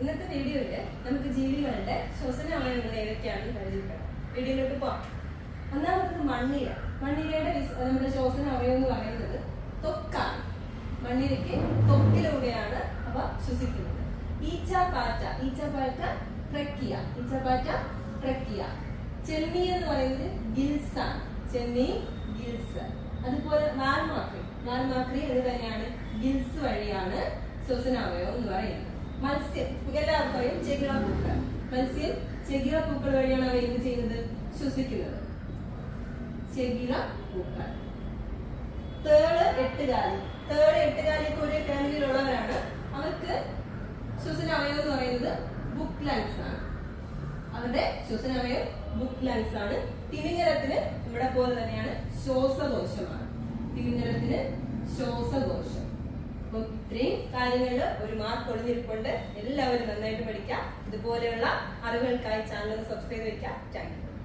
ഇന്നത്തെ വീഡിയോയില് നമുക്ക് ജീവികളുടെ ശ്വസന അവയവങ്ങൾ ഏതൊക്കെയാണെന്ന് പരിചയപ്പെടാം. വീഡിയോയിലോട്ട് പോവാം. ഒന്നാമത്തത് മണ്ണിര. മണ്ണിരയുടെ നമ്മുടെ ശ്വസന അവയവം എന്ന് പറയുന്നത് ത്വക്കാണ്. മണ്ണിരയ്ക്ക് ത്വക്കിലൂടെയാണ് അവ ശ്വസിക്കുന്നത്. ഈച്ചപ്പാറ്റ ട്രക്കിയ. ചെമ്മീൻ എന്ന് പറയുന്നത് ഗിൽസ് ആണ്. ചെമ്മീൻ ഗിൽസ്. അതുപോലെ വാൽമാക്രി എന്ന് തന്നെയാണ് ഗിൽസ് വഴിയാണ് ശ്വസനാവയവം എന്ന് പറയുന്നത്. മത്സ്യം എല്ലാവർക്കും അറിയാം, ചെകിളപ്പൂക്കൾ. മത്സ്യം ചെകിളപ്പൂക്കൾ വഴിയാണ് അവ എന്ത് ചെയ്യുന്നത്? ശ്വസിക്കുന്നത്. ചെകിളപ്പൂക്കൾ. തേള് എട്ടുകാലിയൊക്കെ ഒരേ ഫാമിലിയിലുള്ളവരാണ്. അവർക്ക് ശ്വസനാവയവം എന്ന് പറയുന്നത് ബുക്ക് ലങ്സ് ആണ്. അവരുടെ ശ്വസനാവയവം ബുക്ക് ലങ്സ് ആണ്. തിമിംഗലത്തിന് ഇവിടെ പോലെ തന്നെയാണ് ശ്വാസകോശമാണ്. ശ്വാസകോശം. അപ്പൊ ഇത്രയും കാര്യങ്ങളിൽ ഒരു മാർക്ക് ഒളിഞ്ഞിരിപ്പുണ്ട്. എല്ലാവരും നന്നായിട്ട് പഠിക്കാം. ഇതുപോലെയുള്ള അറിവുകൾക്കായി ചാനൽ സബ്സ്ക്രൈബ് വയ്ക്കാം. Thank you.